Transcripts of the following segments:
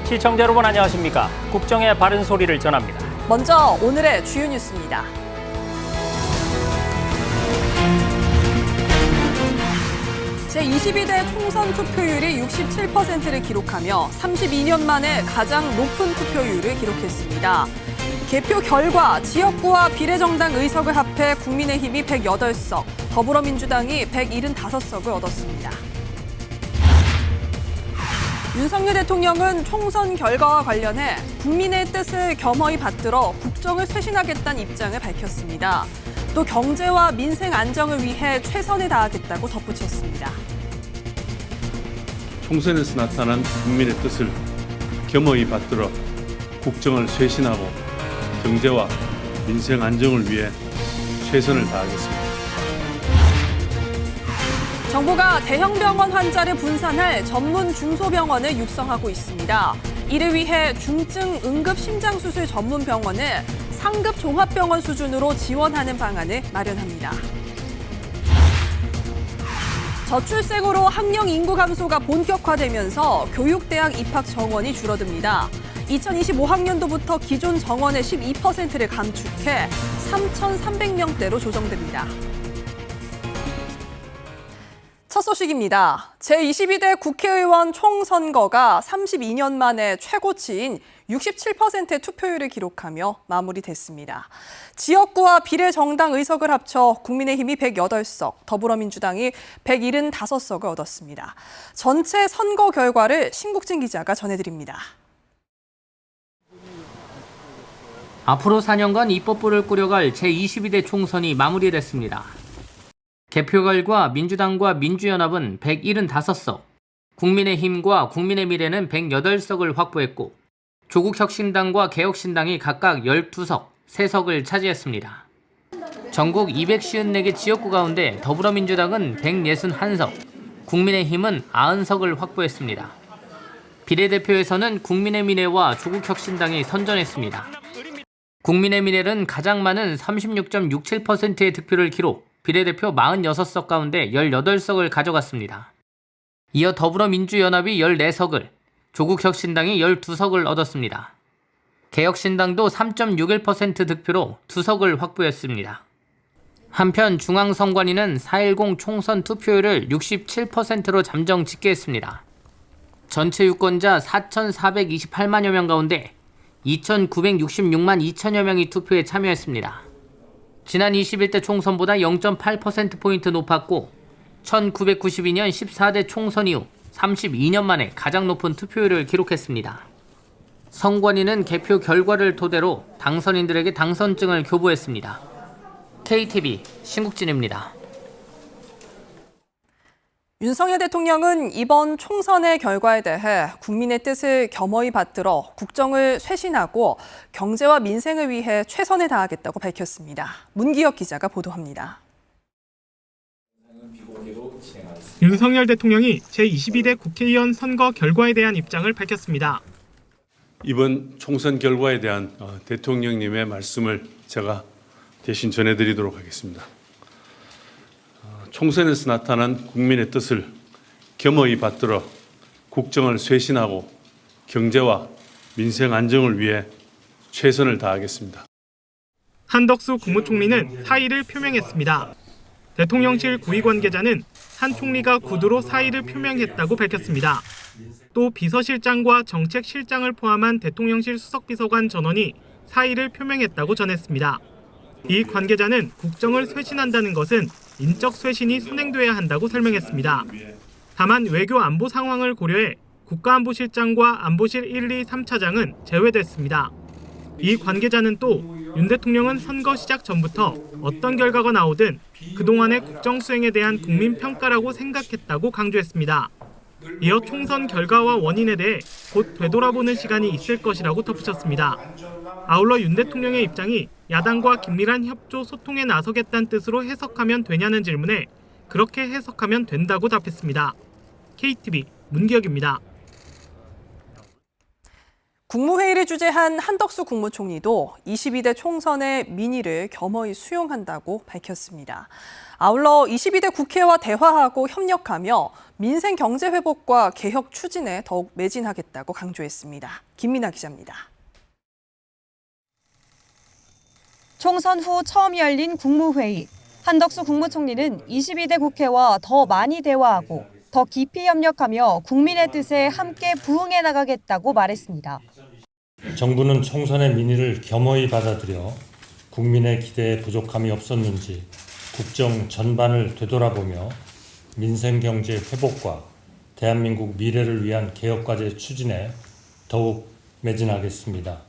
시청자 여러분 안녕하십니까? 국정의 바른 소리를 전합니다. 먼저 오늘의 주요 뉴스입니다. 제22대 총선 투표율이 67%를 기록하며 32년 만에 가장 높은 투표율을 기록했습니다. 개표 결과 지역구와 비례정당 의석을 합해 국민의힘이 108석, 더불어민주당이 175석을 얻었습니다. 윤석열 대통령은 총선 결과와 관련해 국민의 뜻을 겸허히 받들어 국정을 쇄신하겠다는 입장을 밝혔습니다. 또 경제와 민생 안정을 위해 최선을 다하겠다고 덧붙였습니다. 총선에서 나타난 국민의 뜻을 겸허히 받들어 국정을 쇄신하고 경제와 민생 안정을 위해 최선을 다하겠습니다. 정부가 대형 병원 환자를 분산할 전문 중소병원을 육성하고 있습니다. 이를 위해 중증 응급 심장수술 전문 병원을 상급 종합병원 수준으로 지원하는 방안을 마련합니다. 저출생으로 학령 인구 감소가 본격화되면서 교육대학 입학 정원이 줄어듭니다. 2025학년도부터 기존 정원의 12%를 감축해 3,300명대로 조정됩니다. 첫 소식입니다. 제22대 국회의원 총선거가 32년 만에 최고치인 67%의 투표율을 기록하며 마무리됐습니다. 지역구와 비례정당 의석을 합쳐 국민의힘이 108석, 더불어민주당이 175석을 얻었습니다. 전체 선거 결과를 신국진 기자가 전해드립니다. 앞으로 4년간 입법부를 꾸려갈 제22대 총선이 마무리됐습니다. 개표 결과 민주당과 민주연합은 175석, 국민의힘과 국민의미래는 108석을 확보했고 조국혁신당과 개혁신당이 각각 12석, 3석을 차지했습니다. 전국 254개 지역구 가운데 더불어민주당은 161석, 국민의힘은 90석을 확보했습니다. 비례대표에서는 국민의미래와 조국혁신당이 선전했습니다. 국민의미래는 가장 많은 36.67%의 득표를 기록, 비례대표 46석 가운데 18석을 가져갔습니다. 이어 더불어민주연합이 14석을, 조국혁신당이 12석을 얻었습니다. 개혁신당도 3.61% 득표로 2석을 확보했습니다. 한편 중앙선관위는 4.10 총선 투표율을 67%로 잠정 집계했습니다. 전체 유권자 4,428만여 명 가운데 2,966만 2천여 명이 투표에 참여했습니다. 지난 21대 총선보다 0.8%포인트 높았고 1992년 14대 총선 이후 32년 만에 가장 높은 투표율을 기록했습니다. 선관위는 개표 결과를 토대로 당선인들에게 당선증을 교부했습니다. KTV 신국진입니다. 윤석열 대통령은 이번 총선의 결과에 대해 국민의 뜻을 겸허히 받들어 국정을 쇄신하고 경제와 민생을 위해 최선을 다하겠다고 밝혔습니다. 문기혁 기자가 보도합니다. 윤석열 대통령이 제22대 국회의원 선거 결과에 대한 입장을 밝혔습니다. 이번 총선 결과에 대한 대통령님의 말씀을 제가 대신 전해드리도록 하겠습니다. 총선에서 나타난 국민의 뜻을 겸허히 받들어 국정을 쇄신하고 경제와 민생 안정을 위해 최선을 다하겠습니다. 한덕수 국무총리는 사의를 표명했습니다. 대통령실 고위 관계자는 한 총리가 구두로 사의를 표명했다고 밝혔습니다. 또 비서실장과 정책실장을 포함한 대통령실 수석비서관 전원이 사의를 표명했다고 전했습니다. 이 관계자는 국정을 쇄신한다는 것은 인적 쇄신이 선행돼야 한다고 설명했습니다. 다만 외교 안보 상황을 고려해 국가안보실장과 안보실 1, 2, 3차장은 제외됐습니다. 이 관계자는 또 윤 대통령은 선거 시작 전부터 어떤 결과가 나오든 그동안의 국정 수행에 대한 국민 평가라고 생각했다고 강조했습니다. 이어 총선 결과와 원인에 대해 곧 되돌아보는 시간이 있을 것이라고 덧붙였습니다. 아울러 윤 대통령의 입장이 야당과 긴밀한 협조 소통에 나서겠다는 뜻으로 해석하면 되냐는 질문에 그렇게 해석하면 된다고 답했습니다. KTV 문기혁입니다. 국무회의를 주재한 한덕수 국무총리도 22대 총선의 민의를 겸허히 수용한다고 밝혔습니다. 아울러 22대 국회와 대화하고 협력하며 민생 경제 회복과 개혁 추진에 더욱 매진하겠다고 강조했습니다. 김민아 기자입니다. 총선 후 처음 열린 국무회의. 한덕수 국무총리는 22대 국회와 더 많이 대화하고 더 깊이 협력하며 국민의 뜻에 함께 부응해 나가겠다고 말했습니다. 정부는 총선의 민의를 겸허히 받아들여 국민의 기대에 부족함이 없었는지 국정 전반을 되돌아보며 민생 경제 회복과 대한민국 미래를 위한 개혁과제 추진에 더욱 매진하겠습니다.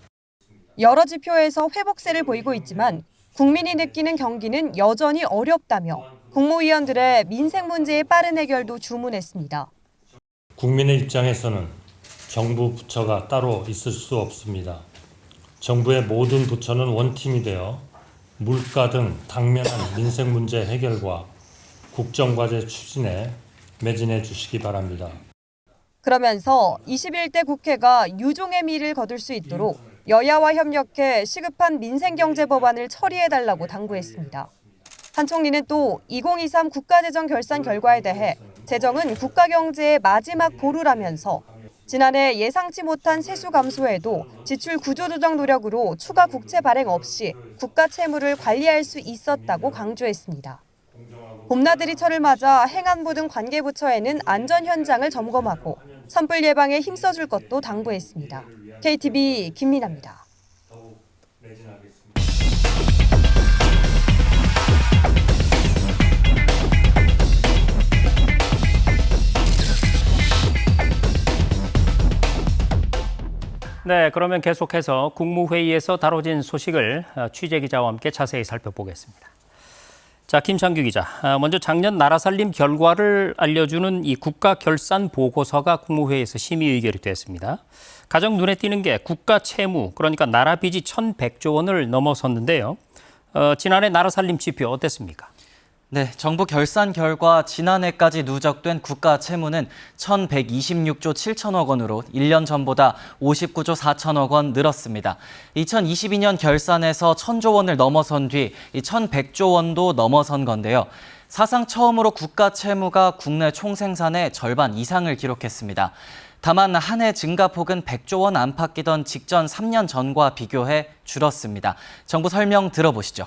여러 지표에서 회복세를 보이고 있지만 국민이 느끼는 경기는 여전히 어렵다며 국무위원들의 민생 문제의 빠른 해결도 주문했습니다. 국민의 입장에서는 정부 부처가 따로 있을 수 없습니다. 정부의 모든 부처는 원팀이 되어 물가 등 당면한 민생 문제 해결과 국정과제 추진에 매진해 주시기 바랍니다. 그러면서 21대 국회가 유종의 미를 거둘 수 있도록 여야와 협력해 시급한 민생경제 법안을 처리해달라고 당부했습니다. 한 총리는 또 2023 국가재정 결산 결과에 대해 재정은 국가경제의 마지막 보루라면서 지난해 예상치 못한 세수 감소에도 지출 구조조정 노력으로 추가 국채 발행 없이 국가 채무를 관리할 수 있었다고 강조했습니다. 봄나들이철을 맞아 행안부 등 관계부처에는 안전 현장을 점검하고 산불 예방에 힘써줄 것도 당부했습니다. KTV 김민아입니다. 네, 그러면 계속해서 국무회의에서 다뤄진 소식을 취재기자와 함께 자세히 살펴보겠습니다. 자, 김창규 기자. 먼저 작년 나라 살림 결과를 알려주는 이 국가 결산 보고서가 국무회의에서 심의 의결이 됐습니다. 가장 눈에 띄는 게 국가 채무, 그러니까 나라 빚이 1,100조 원을 넘어섰는데요. 지난해 나라 살림 지표 어땠습니까? 네, 정부 결산 결과 지난해까지 누적된 국가 채무는 1,126조 7천억 원으로 1년 전보다 59조 4천억 원 늘었습니다. 2022년 결산에서 1,000조 원을 넘어선 뒤 1,100조 원도 넘어선 건데요. 사상 처음으로 국가 채무가 국내 총생산의 절반 이상을 기록했습니다. 다만 한 해 증가폭은 100조 원 안팎이던 직전 3년 전과 비교해 줄었습니다. 정부 설명 들어보시죠.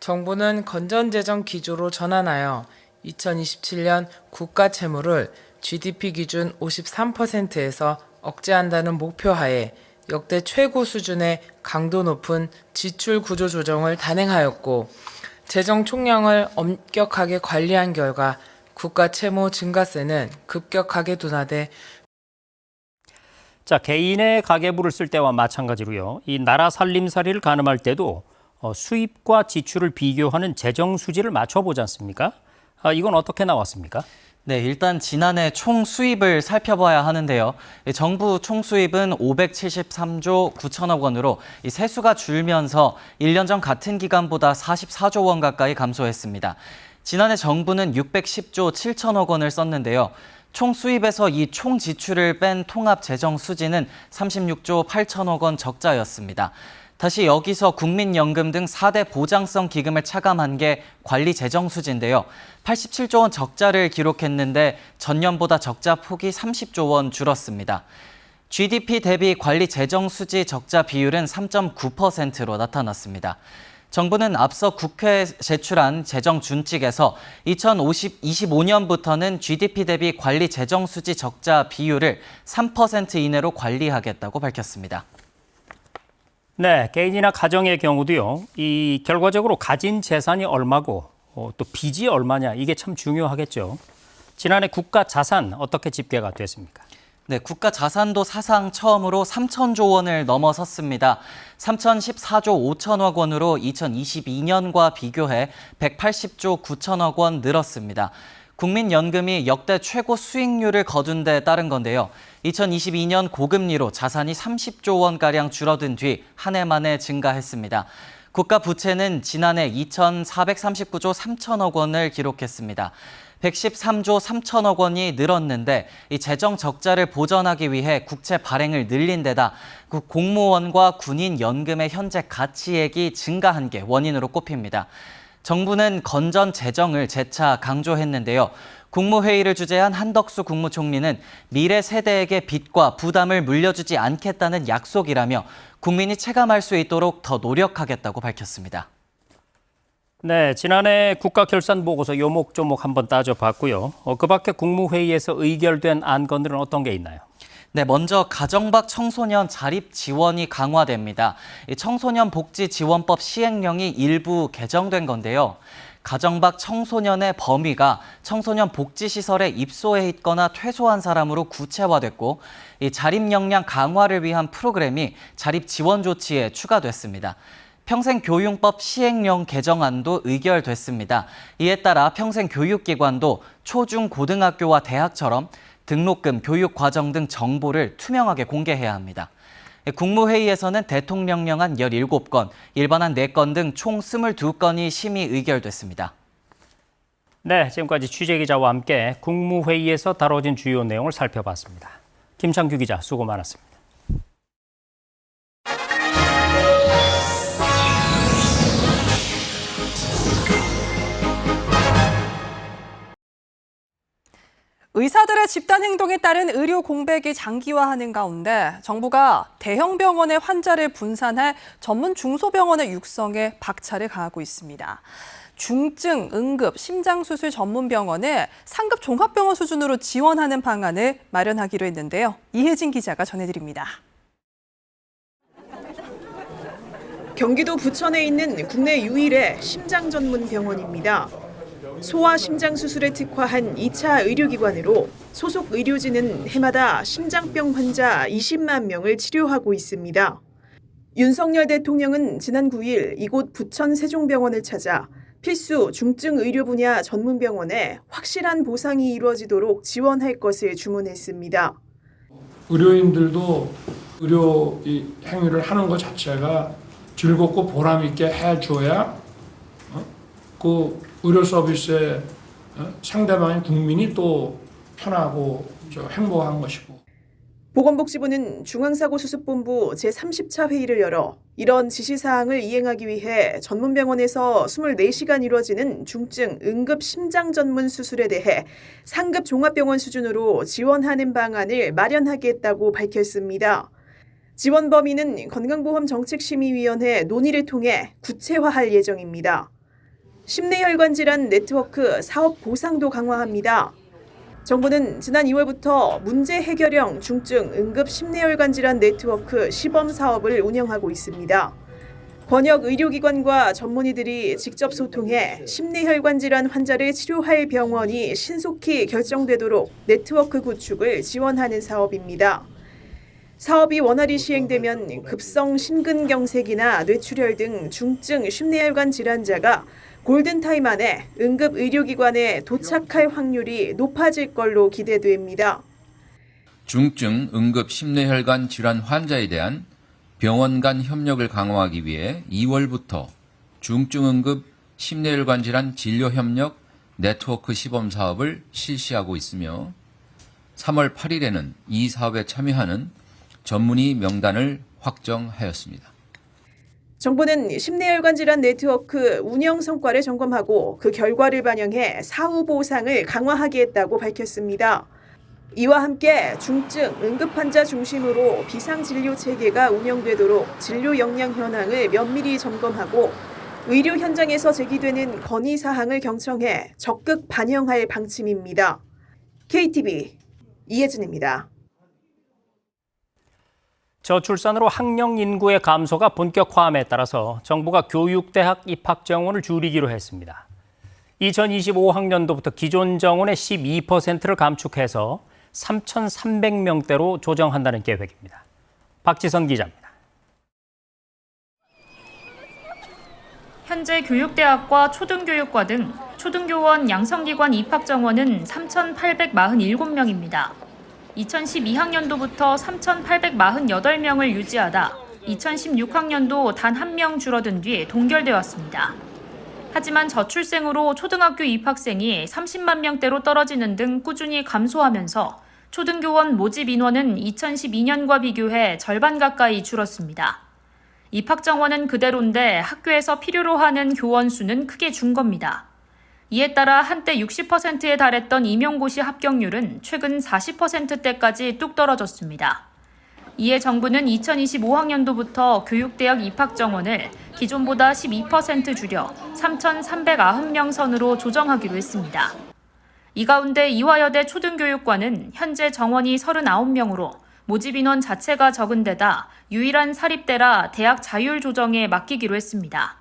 정부는 건전재정 기조로 전환하여 2027년 국가 채무를 GDP 기준 53%에서 억제한다는 목표하에 역대 최고 수준의 강도 높은 지출 구조 조정을 단행하였고 재정 총량을 엄격하게 관리한 결과 국가 채무 증가세는 급격하게 둔화돼 자, 개인의 가계부를 쓸 때와 마찬가지로요. 이 나라 살림살이를 가늠할 때도 수입과 지출을 비교하는 재정 수지를 맞춰보지 않습니까? 이건 어떻게 나왔습니까? 네, 일단 지난해 총 수입을 살펴봐야 하는데요. 정부 총 수입은 573조 9천억 원으로 세수가 줄면서 1년 전 같은 기간보다 44조 원 가까이 감소했습니다. 지난해 정부는 610조 7천억 원을 썼는데요. 총 수입에서 이 총 지출을 뺀 통합 재정 수지는 36조 8천억 원 적자였습니다. 다시 여기서 국민연금 등 4대 보장성 기금을 차감한 게 관리 재정 수지인데요. 87조 원 적자를 기록했는데 전년보다 적자 폭이 30조 원 줄었습니다. GDP 대비 관리 재정 수지 적자 비율은 3.9%로 나타났습니다. 정부는 앞서 국회에 제출한 재정 준칙에서 2025년부터는 GDP 대비 관리 재정 수지 적자 비율을 3% 이내로 관리하겠다고 밝혔습니다. 네, 개인이나 가정의 경우도요. 이 결과적으로 가진 재산이 얼마고 또 빚이 얼마냐 이게 참 중요하겠죠. 지난해 국가 자산 어떻게 집계가 됐습니까? 네, 국가 자산도 사상 처음으로 3,000조 원을 넘어섰습니다. 3,014조 5천억 원으로 2022년과 비교해 180조 9천억 원 늘었습니다. 국민연금이 역대 최고 수익률을 거둔 데 따른 건데요. 2022년 고금리로 자산이 30조 원가량 줄어든 뒤 한 해 만에 증가했습니다. 국가 부채는 지난해 2,439조 3천억 원을 기록했습니다. 113조 3천억 원이 늘었는데 이 재정 적자를 보전하기 위해 국채 발행을 늘린 데다 공무원과 군인 연금의 현재 가치액이 증가한 게 원인으로 꼽힙니다. 정부는 건전 재정을 재차 강조했는데요. 국무회의를 주재한 한덕수 국무총리는 미래 세대에게 빚과 부담을 물려주지 않겠다는 약속이라며 국민이 체감할 수 있도록 더 노력하겠다고 밝혔습니다. 네, 지난해 국가결산보고서 요목조목 한번 따져봤고요. 그 밖에 국무회의에서 의결된 안건들은 어떤 게 있나요? 네, 먼저 가정박 청소년 자립 지원이 강화됩니다. 청소년 복지 지원법 시행령이 일부 개정된 건데요. 가정박 청소년의 범위가 청소년 복지시설에 입소해 있거나 퇴소한 사람으로 구체화됐고, 이 자립 역량 강화를 위한 프로그램이 자립 지원 조치에 추가됐습니다. 평생교육법 시행령 개정안도 의결됐습니다. 이에 따라 평생교육기관도 초중 고등학교와 대학처럼 등록금, 교육과정 등 정보를 투명하게 공개해야 합니다. 국무회의에서는 대통령령안 17건, 일반안 4건 등 총 22건이 심의 의결됐습니다. 네, 지금까지 취재기자와 함께 국무회의에서 다뤄진 주요 내용을 살펴봤습니다. 김창규 기자, 수고 많았습니다. 의사들의 집단 행동에 따른 의료 공백이 장기화하는 가운데 정부가 대형 병원의 환자를 분산해 전문 중소병원의 육성에 박차를 가하고 있습니다. 중증, 응급, 심장수술 전문 병원을 상급 종합병원 수준으로 지원하는 방안을 마련하기로 했는데요. 이혜진 기자가 전해드립니다. 경기도 부천에 있는 국내 유일의 심장 전문 병원입니다. 소아 심장 수술에 특화한 2차 의료기관으로 소속 의료진은 해마다 심장병 환자 20만 명을 치료하고 있습니다. 윤석열 대통령은 지난 9일 이곳 부천 세종병원을 찾아 필수 중증 의료 분야 전문 병원에 확실한 보상이 이루어지도록 지원할 것을 주문했습니다. 의료인들도 의료 행위를 하는 것 자체가 즐겁고 보람 있게 해줘야 그 의료 서비스에 상대방의 국민이 또 편하고 행복한 것이고. 보건복지부는 중앙사고수습본부 제30차 회의를 열어 이런 지시사항을 이행하기 위해 전문병원에서 24시간 이루어지는 중증, 응급 심장 전문 수술에 대해 상급 종합병원 수준으로 지원하는 방안을 마련하겠다고 밝혔습니다. 지원 범위는 건강보험정책심의위원회 논의를 통해 구체화할 예정입니다. 심내혈관 질환 네트워크 사업 보상도 강화합니다. 정부는 지난 2월부터 문제 해결형 중증 응급 심내혈관 질환 네트워크 시범 사업을 운영하고 있습니다. 권역 의료기관과 전문의들이 직접 소통해 심내혈관 질환 환자를 치료할 병원이 신속히 결정되도록 네트워크 구축을 지원하는 사업입니다. 사업이 원활히 시행되면 급성 심근경색이나 뇌출혈 등 중증 심내혈관 질환자가 골든타임 안에 응급 의료기관에 도착할 확률이 높아질 걸로 기대됩니다. 중증 응급 심내혈관 질환 환자에 대한 병원 간 협력을 강화하기 위해 2월부터 중증 응급 심내혈관 질환 진료 협력 네트워크 시범 사업을 실시하고 있으며 3월 8일에는 이 사업에 참여하는 전문의 명단을 확정하였습니다. 정부는 심내혈관 질환 네트워크 운영 성과를 점검하고 그 결과를 반영해 사후 보상을 강화하겠다고 밝혔습니다. 이와 함께 중증, 응급 환자 중심으로 비상진료 체계가 운영되도록 진료 역량 현황을 면밀히 점검하고 의료 현장에서 제기되는 건의 사항을 경청해 적극 반영할 방침입니다. KTV 이혜진입니다. 저출산으로 학령 인구의 감소가 본격화함에 따라서 정부가 교육대학 입학 정원을 줄이기로 했습니다. 2025학년도부터 기존 정원의 12%를 감축해서 3,300명대로 조정한다는 계획입니다. 박지선 기자입니다. 현재 교육대학과 초등교육과 등 초등교원 양성기관 입학 정원은 3,847명입니다. 2012학년도부터 3,848명을 유지하다 2016학년도 단 1명 줄어든 뒤 동결되었습니다. 하지만 저출생으로 초등학교 입학생이 30만 명대로 떨어지는 등 꾸준히 감소하면서 초등교원 모집 인원은 2012년과 비교해 절반 가까이 줄었습니다. 입학 정원은 그대로인데 학교에서 필요로 하는 교원 수는 크게 준 겁니다. 이에 따라 한때 60%에 달했던 임용고시 합격률은 최근 40%대까지 뚝 떨어졌습니다. 이에 정부는 2025학년도부터 교육대학 입학 정원을 기존보다 12% 줄여 3,390명 선으로 조정하기로 했습니다. 이 가운데 이화여대 초등교육과는 현재 정원이 39명으로 모집 인원 자체가 적은 데다 유일한 사립대라 대학 자율 조정에 맡기기로 했습니다.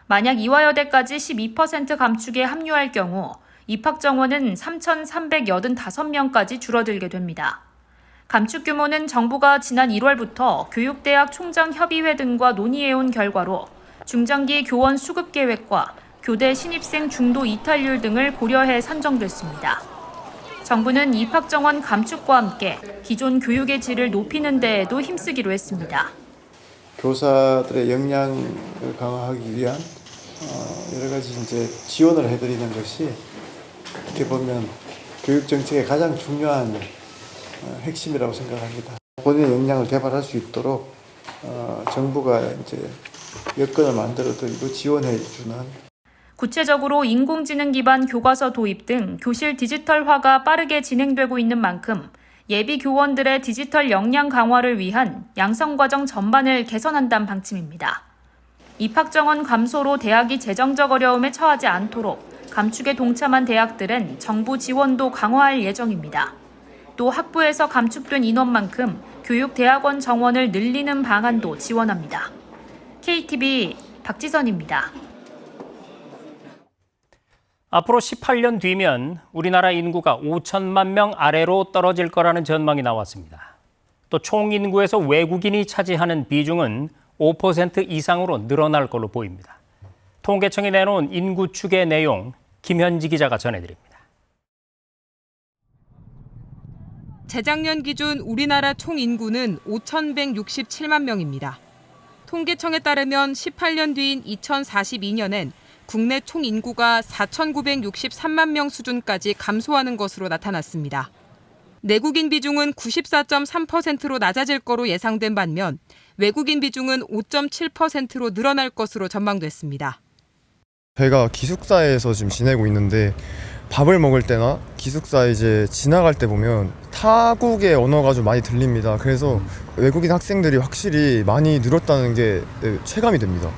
만약 이화여대까지 12% 감축에 합류할 경우 입학 정원은 3,385명까지 줄어들게 됩니다. 감축 규모는 정부가 지난 1월부터 교육대학 총장협의회 등과 논의해온 결과로 중장기 교원 수급 계획과 교대 신입생 중도 이탈률 등을 고려해 선정됐습니다. 정부는 입학 정원 감축과 함께 기존 교육의 질을 높이는 데에도 힘쓰기로 했습니다. 교사들의 역량을 강화하기 위한 여러 가지 이제 지원을 해드리는 것이 어떻게 보면 교육 정책의 가장 중요한 핵심이라고 생각합니다. 본인의 역량을 개발할 수 있도록 정부가 이제 여건을 만들어드리고 지원해주는. 구체적으로 인공지능 기반 교과서 도입 등 교실 디지털화가 빠르게 진행되고 있는 만큼 예비 교원들의 디지털 역량 강화를 위한 양성과정 전반을 개선한다는 방침입니다. 입학 정원 감소로 대학이 재정적 어려움에 처하지 않도록 감축에 동참한 대학들은 정부 지원도 강화할 예정입니다. 또 학부에서 감축된 인원만큼 교육대학원 정원을 늘리는 방안도 지원합니다. KTV 박지선입니다. 앞으로 18년 뒤면 우리나라 인구가 5천만 명 아래로 떨어질 거라는 전망이 나왔습니다. 또 총 인구에서 외국인이 차지하는 비중은 5% 이상으로 늘어날 걸로 보입니다. 통계청이 내놓은 인구 추계 내용 김현지 기자가 전해드립니다. 재작년 기준 우리나라 총 인구는 5,167만 명입니다. 통계청에 따르면 18년 뒤인 2042년엔 국내 총 인구가 4,963만 명 수준까지 감소하는 것으로 나타났습니다. 내국인 비중은 94.3%로 낮아질 거로 예상된 반면 외국인 비중은 5.7%로 늘어날 것으로 전망됐습니다. 제가 기숙사에서 지금 지내고 있는데 밥을 먹을 때나 기숙사에 이제 지나갈 때 보면 타국의 언어가 좀 많이 들립니다. 그래서 외국인 학생들이 확실히 많이 늘었다는 게 체감이 됩니다.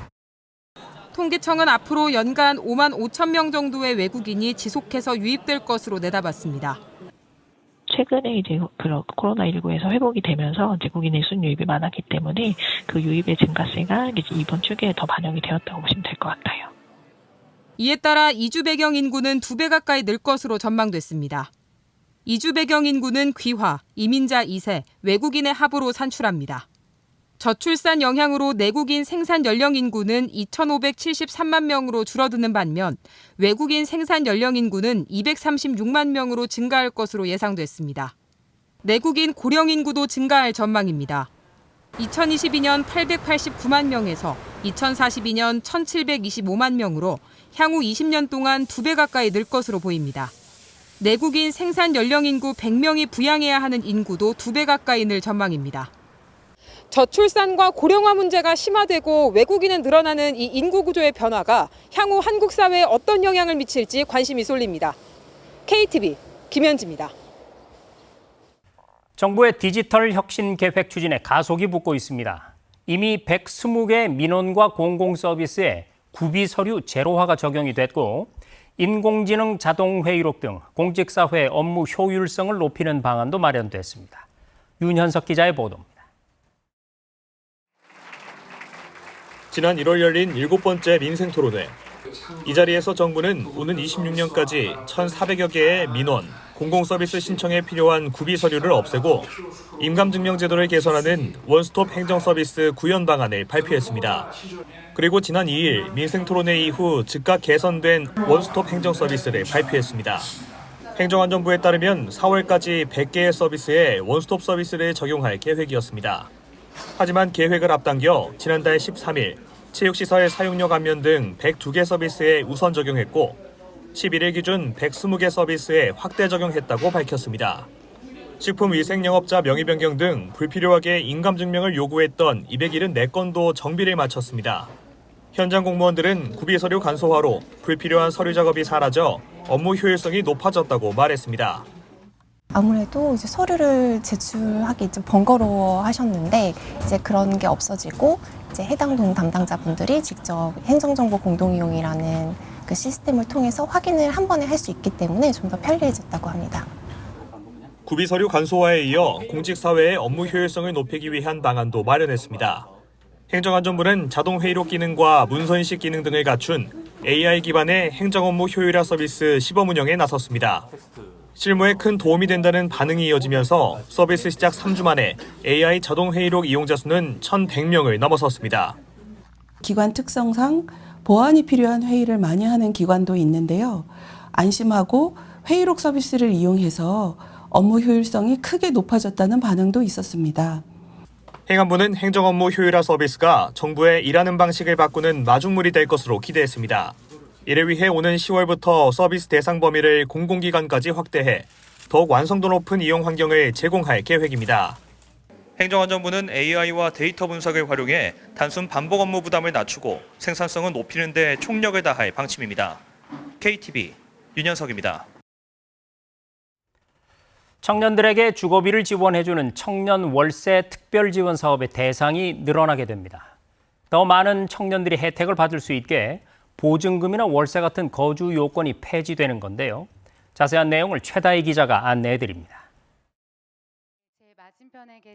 통계청은 앞으로 연간 5만 5천 명 정도의 외국인이 지속해서 유입될 것으로 내다봤습니다. 최근에 이제 코로나19에서 회복이 되면서 외국인의 순유입이 많았기 때문에 그 유입의 증가세가 이제 이번 추계에 더 반영이 되었다고 보시면 될 것 같아요. 이에 따라 이주 배경 인구는 2배 가까이 늘 것으로 전망됐습니다. 이주 배경 인구는 귀화, 이민자 2세, 외국인의 합으로 산출합니다. 저출산 영향으로 내국인 생산 연령 인구는 2,573만 명으로 줄어드는 반면 외국인 생산 연령 인구는 236만 명으로 증가할 것으로 예상됐습니다. 내국인 고령 인구도 증가할 전망입니다. 2022년 889만 명에서 2042년 1,725만 명으로 향후 20년 동안 2배 가까이 늘 것으로 보입니다. 내국인 생산 연령 인구 100명이 부양해야 하는 인구도 2배 가까이 늘 전망입니다. 저출산과 고령화 문제가 심화되고 외국인은 늘어나는 이 인구 구조의 변화가 향후 한국 사회에 어떤 영향을 미칠지 관심이 쏠립니다. KTV 김현지입니다. 정부의 디지털 혁신 계획 추진에 가속이 붙고 있습니다. 이미 120개 민원과 공공서비스에 구비 서류 제로화가 적용이 됐고 인공지능 자동 회의록 등 공직사회 업무 효율성을 높이는 방안도 마련됐습니다. 윤현석 기자의 보도입니다. 지난 1월 열린 7번째 민생토론회. 이 자리에서 정부는 오는 26년까지 1,400여 개의 민원, 공공서비스 신청에 필요한 구비 서류를 없애고 임감증명제도를 개선하는 원스톱 행정서비스 구현 방안을 발표했습니다. 그리고 지난 2일 민생토론회 이후 즉각 개선된 원스톱 행정서비스를 발표했습니다. 행정안전부에 따르면 4월까지 100개의 서비스에 원스톱 서비스를 적용할 계획이었습니다. 하지만 계획을 앞당겨 지난달 13일 체육시설 사용료 감면 등 102개 서비스에 우선 적용했고 11일 기준 120개 서비스에 확대 적용했다고 밝혔습니다. 식품위생영업자 명의 변경 등 불필요하게 인감증명을 요구했던 274건도 정비를 마쳤습니다. 현장 공무원들은 구비서류 간소화로 불필요한 서류 작업이 사라져 업무 효율성이 높아졌다고 말했습니다. 아무래도 이제 서류를 제출하기 좀 번거로워 하셨는데 이제 그런 게 없어지고 이제 해당 동 담당자분들이 직접 행정정보 공동이용이라는 그 시스템을 통해서 확인을 한 번에 할 수 있기 때문에 좀 더 편리해졌다고 합니다. 구비서류 간소화에 이어 공직사회의 업무 효율성을 높이기 위한 방안도 마련했습니다. 행정안전부는 자동회의록 기능과 문서인식 기능 등을 갖춘 AI 기반의 행정업무 효율화 서비스 시범 운영에 나섰습니다. 실무에 큰 도움이 된다는 반응이 이어지면서 서비스 시작 3주 만에 AI 자동회의록 이용자 수는 1,100명을 넘어섰습니다. 기관 특성상 보안이 필요한 회의를 많이 하는 기관도 있는데요. 안심하고 회의록 서비스를 이용해서 업무 효율성이 크게 높아졌다는 반응도 있었습니다. 행안부는 행정업무 효율화 서비스가 정부의 일하는 방식을 바꾸는 마중물이 될 것으로 기대했습니다. 이를 위해 오는 10월부터 서비스 대상 범위를 공공기관까지 확대해 더욱 완성도 높은 이용 환경을 제공할 계획입니다. 행정안전부는 AI와 데이터 분석을 활용해 단순 반복 업무 부담을 낮추고 생산성을 높이는 데 총력을 다할 방침입니다. KTV 윤현석입니다. 청년들에게 주거비를 지원해주는 청년 월세 특별 지원 사업의 대상이 늘어나게 됩니다. 더 많은 청년들이 혜택을 받을 수 있게 보증금이나 월세 같은 거주 요건이 폐지되는 건데요. 자세한 내용을 최다희 기자가 안내해드립니다.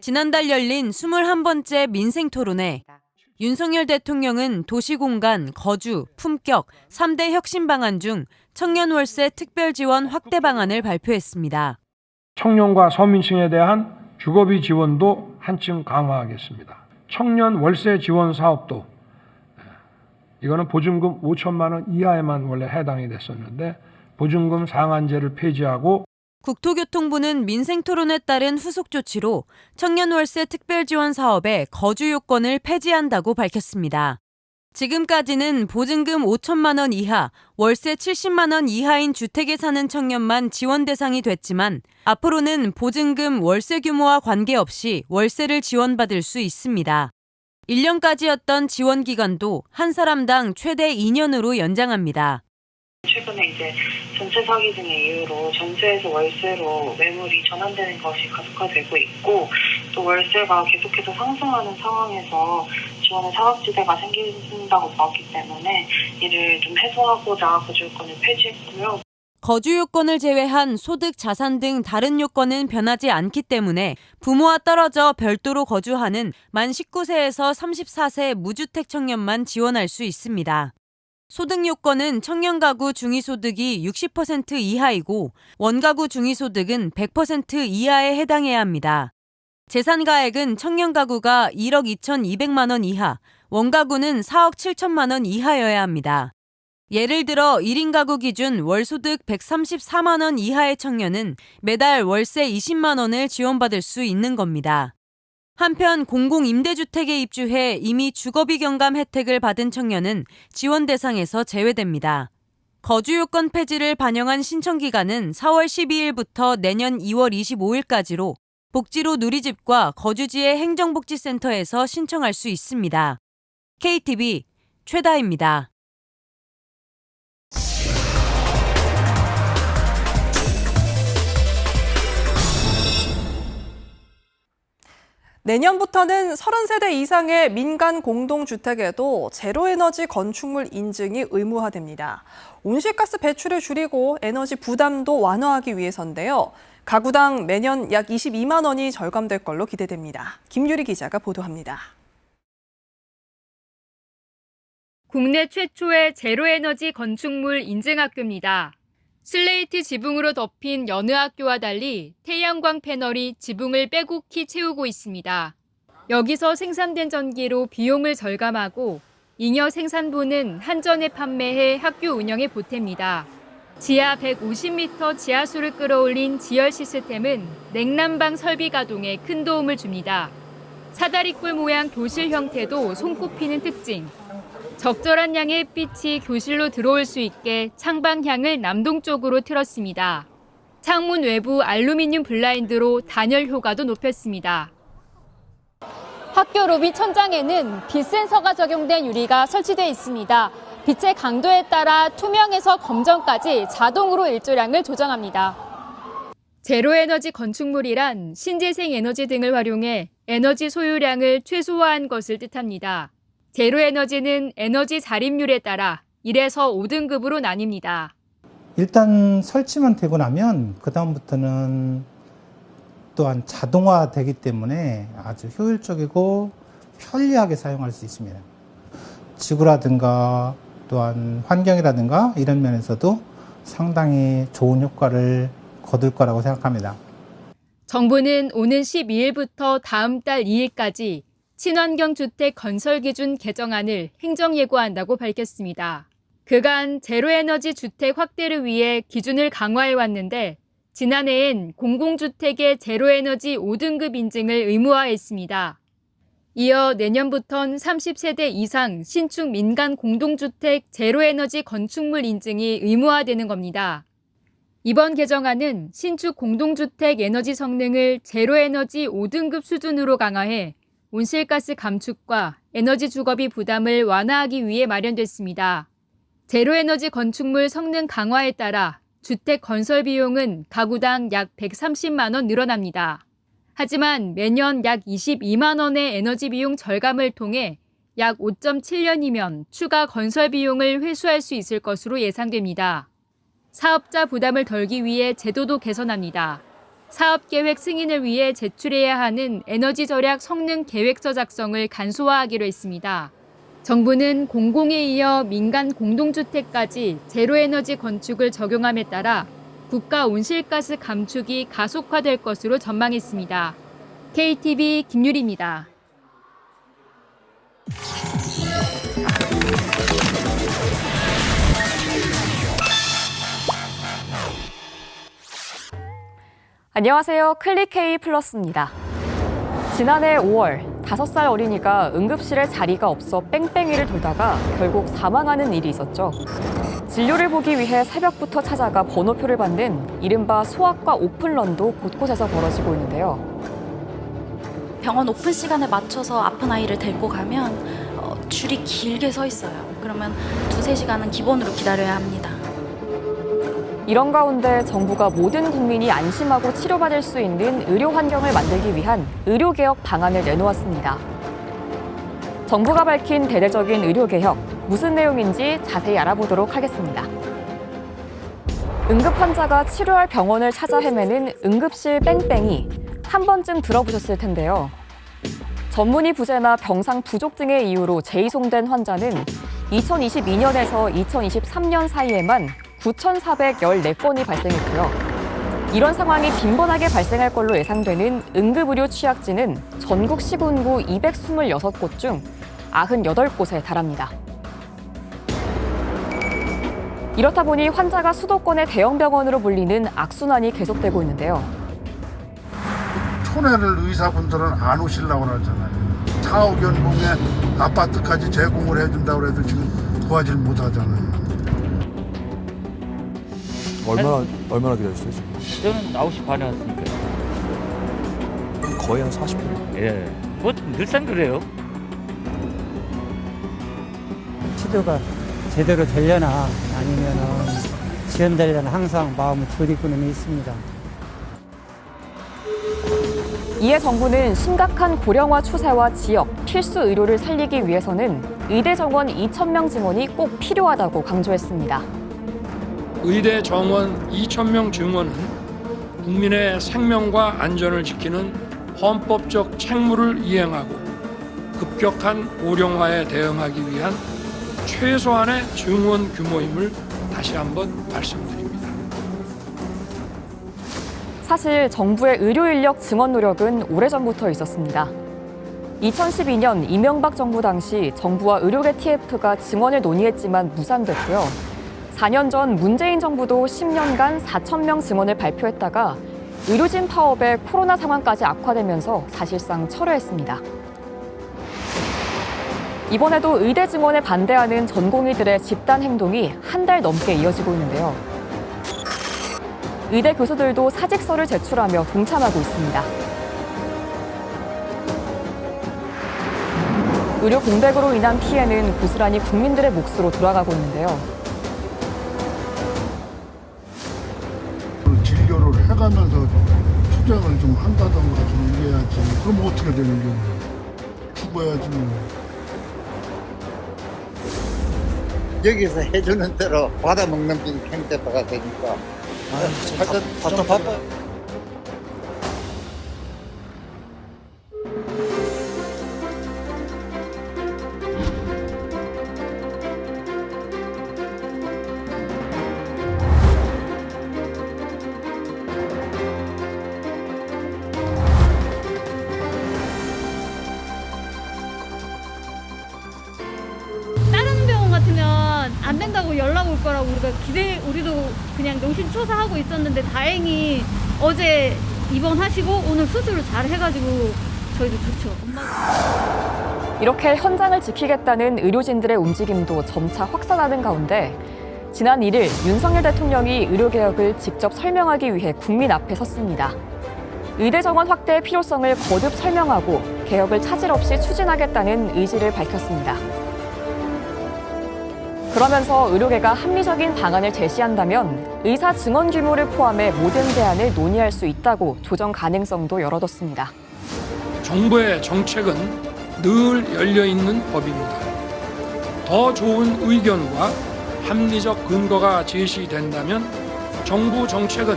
지난달 열린 21번째 민생토론회. 윤석열 대통령은 도시공간, 거주, 품격 3대 혁신 방안 중 청년 월세 특별 지원 확대 방안을 발표했습니다. 청년과 서민층에 대한 주거비 지원도 한층 강화하겠습니다. 청년 월세 지원 사업도 이거는 보증금 5천만 원 이하에만 원래 해당이 됐었는데 보증금 상한제를 폐지하고 국토교통부는 민생토론에 따른 후속 조치로 청년 월세 특별 지원 사업의 거주 요건을 폐지한다고 밝혔습니다. 지금까지는 보증금 5천만 원 이하, 월세 70만 원 이하인 주택에 사는 청년만 지원 대상이 됐지만 앞으로는 보증금, 월세 규모와 관계없이 월세를 지원받을 수 있습니다. 1년까지였던 지원 기간도 한 사람당 최대 2년으로 연장합니다. 최근에 이제 전세 사기 등의 이유로 전세에서 월세로 매물이 전환되는 것이 가속화되고 있고 또 월세가 계속해서 상승하는 상황에서 지원의 사각지대가 생긴다고 봤기 때문에 이를 좀 해소하고자 거주요건을 폐지했고요. 거주 요건을 제외한 소득, 자산 등 다른 요건은 변하지 않기 때문에 부모와 떨어져 별도로 거주하는 만 19세에서 34세 무주택 청년만 지원할 수 있습니다. 소득 요건은 청년 가구 중위소득이 60% 이하이고 원가구 중위소득은 100% 이하에 해당해야 합니다. 재산가액은 청년 가구가 1억 2,200만 원 이하, 원가구는 4억 7천만 원 이하여야 합니다. 예를 들어 1인 가구 기준 월소득 134만 원 이하의 청년은 매달 월세 20만 원을 지원받을 수 있는 겁니다. 한편 공공임대주택에 입주해 이미 주거비 경감 혜택을 받은 청년은 지원 대상에서 제외됩니다. 거주요건 폐지를 반영한 신청기간은 4월 12일부터 내년 2월 25일까지로 복지로 누리집과 거주지의 행정복지센터에서 신청할 수 있습니다. KTV 최다희입니다. 내년부터는 30세대 이상의 민간 공동주택에도 제로에너지 건축물 인증이 의무화됩니다. 온실가스 배출을 줄이고 에너지 부담도 완화하기 위해서인데요. 가구당 매년 약 22만 원이 절감될 걸로 기대됩니다. 김유리 기자가 보도합니다. 국내 최초의 제로에너지 건축물 인증학교입니다. 슬레이트 지붕으로 덮인 여느 학교와 달리 태양광 패널이 지붕을 빼곡히 채우고 있습니다. 여기서 생산된 전기로 비용을 절감하고 잉여 생산분은 한전에 판매해 학교 운영에 보탭니다. 지하 150m 지하수를 끌어올린 지열 시스템은 냉난방 설비 가동에 큰 도움을 줍니다. 사다리꼴 모양 교실 형태도 손꼽히는 특징. 적절한 양의 햇빛이 교실로 들어올 수 있게 창방향을 남동쪽으로 틀었습니다. 창문 외부 알루미늄 블라인드로 단열 효과도 높였습니다. 학교 로비 천장에는 빛 센서가 적용된 유리가 설치돼 있습니다. 빛의 강도에 따라 투명에서 검정까지 자동으로 일조량을 조정합니다. 제로에너지 건축물이란 신재생 에너지 등을 활용해 에너지 소유량을 최소화한 것을 뜻합니다. 제로에너지는 에너지 자립률에 따라 1에서 5등급으로 나뉩니다. 일단 설치만 되고 나면 그다음부터는 또한 자동화되기 때문에 아주 효율적이고 편리하게 사용할 수 있습니다. 지구라든가 또한 환경이라든가 이런 면에서도 상당히 좋은 효과를 거둘 거라고 생각합니다. 정부는 오는 12일부터 다음 달 2일까지 친환경 주택 건설 기준 개정안을 행정 예고한다고 밝혔습니다. 그간 제로에너지 주택 확대를 위해 기준을 강화해 왔는데 지난해엔 공공주택의 제로에너지 5등급 인증을 의무화했습니다. 이어 내년부턴 30세대 이상 신축 민간 공동주택 제로에너지 건축물 인증이 의무화되는 겁니다. 이번 개정안은 신축 공동주택 에너지 성능을 제로에너지 5등급 수준으로 강화해 온실가스 감축과 에너지 주거비 부담을 완화하기 위해 마련됐습니다. 제로에너지 건축물 성능 강화에 따라 주택 건설 비용은 가구당 약 130만 원 늘어납니다. 하지만 매년 약 22만 원의 에너지 비용 절감을 통해 약 5.7년이면 추가 건설 비용을 회수할 수 있을 것으로 예상됩니다. 사업자 부담을 덜기 위해 제도도 개선합니다. 사업계획 승인을 위해 제출해야 하는 에너지 절약 성능 계획서 작성을 간소화하기로 했습니다. 정부는 공공에 이어 민간 공동주택까지 제로에너지 건축을 적용함에 따라 국가 온실가스 감축이 가속화될 것으로 전망했습니다. KTV 김유리입니다. 안녕하세요. 클릭K 플러스입니다. 지난해 5월 5살 어린이가 응급실에 자리가 없어 뺑뺑이를 돌다가 결국 사망하는 일이 있었죠. 진료를 보기 위해 새벽부터 찾아가 번호표를 받는 이른바 소아과 오픈런도 곳곳에서 벌어지고 있는데요. 병원 오픈 시간에 맞춰서 아픈 아이를 데리고 가면 줄이 길게 서 있어요. 그러면 2-3시간은 기본으로 기다려야 합니다. 이런 가운데 정부가 모든 국민이 안심하고 치료받을 수 있는 의료 환경을 만들기 위한 의료개혁 방안을 내놓았습니다. 정부가 밝힌 대대적인 의료개혁, 무슨 내용인지 자세히 알아보도록 하겠습니다. 응급 환자가 치료할 병원을 찾아 헤매는 응급실 뺑뺑이, 한 번쯤 들어보셨을 텐데요. 전문의 부재나 병상 부족 등의 이유로 재이송된 환자는 2022년에서 2023년 사이에만 9,414건이 발생했고요. 이런 상황이 빈번하게 발생할 걸로 예상되는 응급의료 취약지는 전국 시군구 226곳 중 98곳에 달합니다. 이렇다 보니 환자가 수도권의 대형 병원으로 몰리는 악순환이 계속되고 있는데요. 촌에를 의사분들은 안 오시려고 하잖아요. 4억 연봉에 아파트까지 제공을 해준다고 해도 지금 구하지 못하잖아요. 얼마나 기다렸어요 지금? 저는 9시 반에 왔으니까. 거의 한 40분. 예. 뭐 늘상 그래요. 치료가 제대로 되려나 아니면은 지연되려나 항상 마음을 졸이고는 있습니다. 이에 정부는 심각한 고령화 추세와 지역, 필수 의료를 살리기 위해서는 의대 정원 2,000명 증원이 꼭 필요하다고 강조했습니다. 의대 정원 2,000명 증원은 국민의 생명과 안전을 지키는 헌법적 책무를 이행하고 급격한 고령화에 대응하기 위한 최소한의 증원 규모임을 다시 한번 말씀드립니다. 사실 정부의 의료 인력 증원 노력은 오래전부터 있었습니다. 2012년 이명박 정부 당시 정부와 의료계 TF가 증원을 논의했지만 무산됐고요. 4년 전 문재인 정부도 10년간 4,000명 증원을 발표했다가 의료진 파업에 코로나 상황까지 악화되면서 사실상 철회했습니다. 이번에도 의대 증원에 반대하는 전공의들의 집단 행동이 한 달 넘게 이어지고 있는데요. 의대 교수들도 사직서를 제출하며 동참하고 있습니다. 의료 공백으로 인한 피해는 고스란히 국민들의 몫으로 돌아가고 있는데요. 진료를 해가면서 투쟁을 좀 한다던가 좀 이래야지. 그럼 어떻게 되는 거야? 죽어야지 뭐. 여기서 해주는 대로 받아먹는 형태가 되니까 하여튼 답답하다. 다른 병원 같으면 안 된다고 연락 올 거라고 우리도 그냥 노심초사하고 있었는데 다행히 어제 입원하시고 오늘 수술을 잘 해가지고 저희도 좋죠. 이렇게 현장을 지키겠다는 의료진들의 움직임도 점차 확산하는 가운데 지난 1일 윤석열 대통령이 의료개혁을 직접 설명하기 위해 국민 앞에 섰습니다. 의대 정원 확대의 필요성을 거듭 설명하고 개혁을 차질 없이 추진하겠다는 의지를 밝혔습니다. 그러면서 의료계가 합리적인 방안을 제시한다면 의사 증원 규모를 포함해 모든 대안을 논의할 수 있다고 조정 가능성도 열어뒀습니다. 정부의 정책은 늘 열려있는 법입니다. 더 좋은 의견과 합리적 근거가 제시된다면 정부 정책은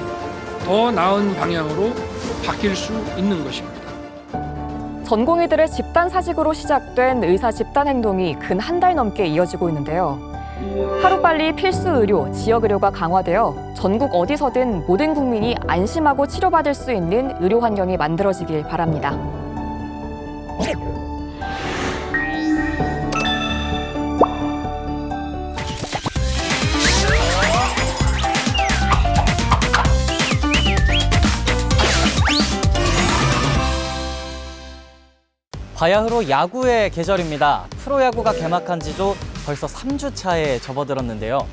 더 나은 방향으로 바뀔 수 있는 것입니다. 전공의들의 집단 사직으로 시작된 의사 집단 행동이 근 한 달 넘게 이어지고 있는데요. 하루빨리 필수 의료, 지역 의료가 강화되어 전국 어디서든 모든 국민이 안심하고 치료받을 수 있는 의료 환경이 만들어지길 바랍니다. 바야흐로 야구의 계절입니다. 프로야구가 개막한 지도 벌써 3주 차에 접어들었는데요.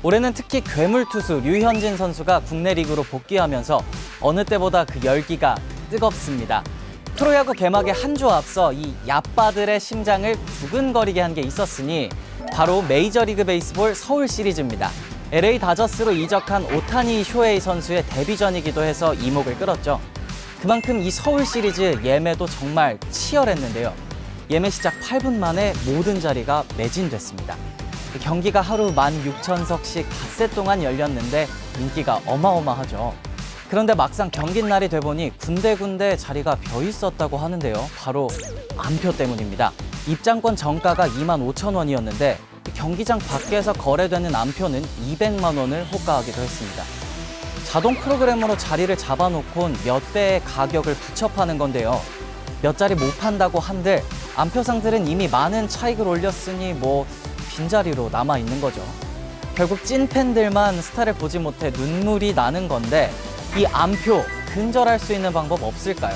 올해는 특히 괴물 투수 류현진 선수가 국내 리그로 복귀하면서 어느 때보다 그 열기가 뜨겁습니다. 프로야구 개막에 한 주 앞서 이 얍바들의 심장을 두근거리게 한 게 있었으니 바로 메이저리그 베이스볼 서울 시리즈입니다. LA 다저스로 이적한 오타니 쇼헤이 선수의 데뷔전이기도 해서 이목을 끌었죠. 그만큼 이 서울 시리즈 예매도 정말 치열했는데요. 예매 시작 8분 만에 모든 자리가 매진됐습니다. 경기가 하루 16,000석씩 닷새 동안 열렸는데 인기가 어마어마하죠. 그런데 막상 경기 날이 돼보니 군데군데 자리가 벼 있었다고 하는데요. 바로 안표 때문입니다. 입장권 정가가 25,000원이었는데 경기장 밖에서 거래되는 안표는 200만 원을 호가하기도 했습니다. 자동 프로그램으로 자리를 잡아놓곤 몇 배의 가격을 붙여 파는 건데요. 몇 자리 못 판다고 한들 안표상들은 이미 많은 차익을 올렸으니 빈자리로 남아있는 거죠. 결국 찐 팬들만 스타를 보지 못해 눈물이 나는 건데 이 안표 근절할 수 있는 방법 없을까요?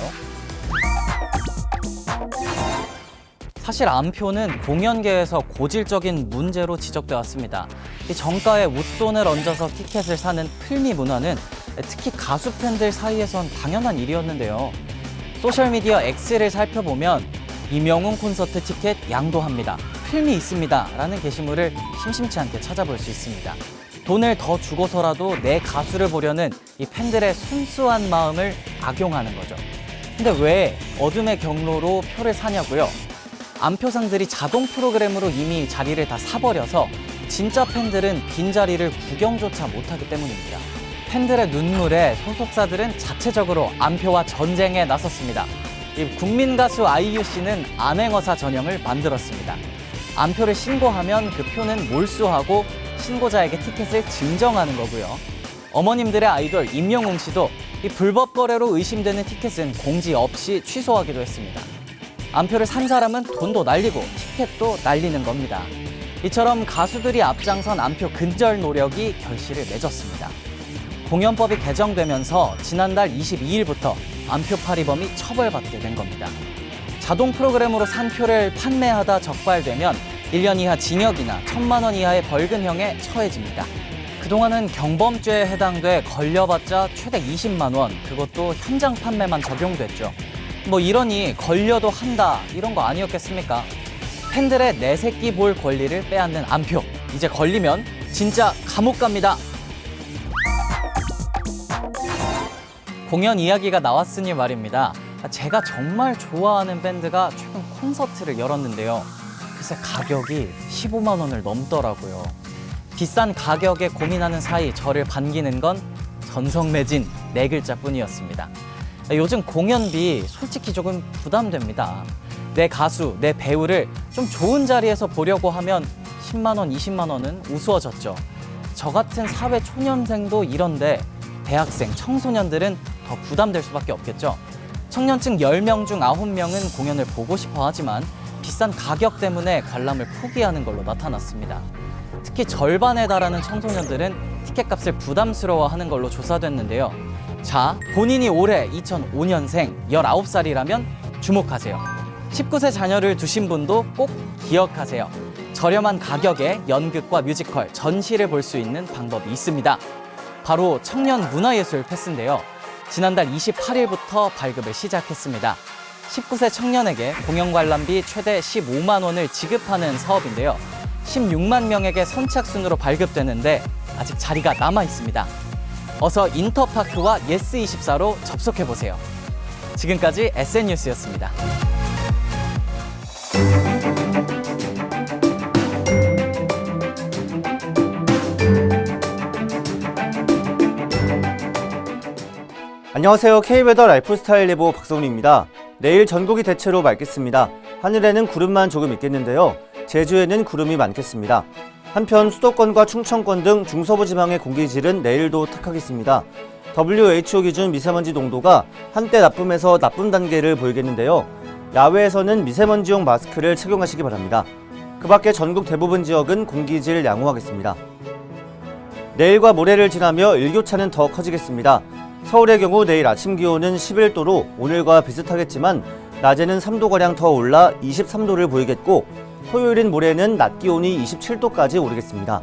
사실 안표는 공연계에서 고질적인 문제로 지적돼 왔습니다. 이 정가에 웃돈을 얹어서 티켓을 사는 필미 문화는 특히 가수 팬들 사이에선 당연한 일이었는데요. 소셜미디어 X를 살펴보면 이명웅 콘서트 티켓 양도합니다. 필미 있습니다. 라는 게시물을 심심치 않게 찾아볼 수 있습니다. 돈을 더 주고서라도 내 가수를 보려는 이 팬들의 순수한 마음을 악용하는 거죠. 근데 왜 어둠의 경로로 표를 사냐고요? 안표상들이 자동 프로그램으로 이미 자리를 다 사버려서 진짜 팬들은 빈자리를 구경조차 못하기 때문입니다. 팬들의 눈물에 소속사들은 자체적으로 안표와 전쟁에 나섰습니다. 이 국민 가수 아이유 씨는 안행어사 전형을 만들었습니다. 안표를 신고하면 그 표는 몰수하고 신고자에게 티켓을 증정하는 거고요. 어머님들의 아이돌 임영웅 씨도 이 불법 거래로 의심되는 티켓은 공지 없이 취소하기도 했습니다. 안표를 산 사람은 돈도 날리고 티켓도 날리는 겁니다. 이처럼 가수들이 앞장선 안표 근절 노력이 결실을 맺었습니다. 공연법이 개정되면서 지난달 22일부터 안표 파리범이 처벌받게 된 겁니다. 자동 프로그램으로 산 표를 판매하다 적발되면 1년 이하 징역이나 1,000만 원 이하의 벌금형에 처해집니다. 그동안은 경범죄에 해당돼 걸려봤자 최대 20만 원, 그것도 현장 판매만 적용됐죠. 뭐 이러니 걸려도 한다 이런 거 아니었겠습니까? 팬들의 내 새끼 볼 권리를 빼앗는 안표. 이제 걸리면 진짜 감옥 갑니다. 공연 이야기가 나왔으니 말입니다. 제가 정말 좋아하는 밴드가 최근 콘서트를 열었는데요. 글쎄 가격이 15만 원을 넘더라고요. 비싼 가격에 고민하는 사이 저를 반기는 건 전성매진 4글자뿐이었습니다. 요즘 공연비 솔직히 조금 부담됩니다. 내 가수, 내 배우를 좀 좋은 자리에서 보려고 하면 10만 원, 20만 원은 우스워졌죠. 저 같은 사회 초년생도 이런데 대학생, 청소년들은 더 부담될 수밖에 없겠죠. 청년층 10명 중 9명은 공연을 보고 싶어 하지만 비싼 가격 때문에 관람을 포기하는 걸로 나타났습니다. 특히 절반에 달하는 청소년들은 티켓값을 부담스러워하는 걸로 조사됐는데요. 자, 본인이 올해 2005년생 19살이라면 주목하세요. 19세 자녀를 두신 분도 꼭 기억하세요. 저렴한 가격에 연극과 뮤지컬, 전시를 볼 수 있는 방법이 있습니다. 바로 청년 문화예술 패스인데요. 지난달 28일부터 발급을 시작했습니다. 19세 청년에게 공연 관람비 최대 15만 원을 지급하는 사업인데요. 16만 명에게 선착순으로 발급되는데 아직 자리가 남아 있습니다. 어서 인터파크와 예스24로 접속해보세요. 지금까지 SN뉴스였습니다. 안녕하세요. K웨더 라이프스타일 예보 박성훈입니다. 내일 전국이 대체로 맑겠습니다. 하늘에는 구름만 조금 있겠는데요. 제주에는 구름이 많겠습니다. 한편 수도권과 충청권 등 중서부 지방의 공기질은 내일도 탁하겠습니다. WHO 기준 미세먼지 농도가 한때 나쁨에서 나쁨 단계를 보이겠는데요. 야외에서는 미세먼지용 마스크를 착용하시기 바랍니다. 그 밖에 전국 대부분 지역은 공기질 양호하겠습니다. 내일과 모레를 지나며 일교차는 더 커지겠습니다. 서울의 경우 내일 아침 기온은 11도로 오늘과 비슷하겠지만 낮에는 3도가량 더 올라 23도를 보이겠고 토요일인 모레는 낮 기온이 27도까지 오르겠습니다.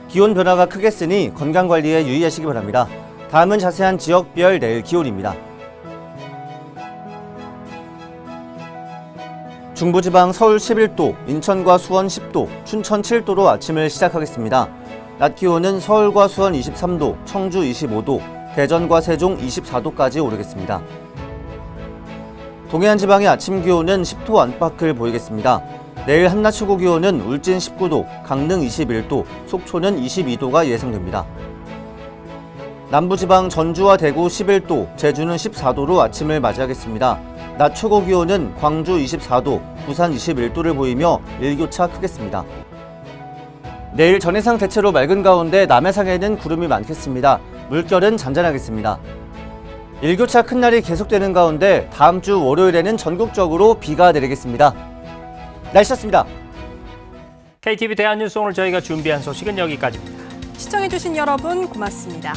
기온 변화가 크겠으니 건강관리에 유의하시기 바랍니다. 다음은 자세한 지역별 내일 기온입니다. 중부지방 서울 11도, 인천과 수원 10도, 춘천 7도로 아침을 시작하겠습니다. 낮 기온은 서울과 수원 23도, 청주 25도, 대전과 세종 24도까지 오르겠습니다. 동해안 지방의 아침 기온은 10도 안팎을 보이겠습니다. 내일 한낮 최고 기온은 울진 19도, 강릉 21도, 속초는 22도가 예상됩니다. 남부지방 전주와 대구 11도, 제주는 14도로 아침을 맞이하겠습니다. 낮 최고 기온은 광주 24도, 부산 21도를 보이며 일교차 크겠습니다. 내일 전해상 대체로 맑은 가운데 남해상에는 구름이 많겠습니다. 물결은 잔잔하겠습니다. 일교차 큰 날이 계속되는 가운데 다음 주 월요일에는 전국적으로 비가 내리겠습니다. 날씨였습니다. KTV 대한뉴스 오늘 저희가 준비한 소식은 여기까지입니다. 시청해주신 여러분 고맙습니다.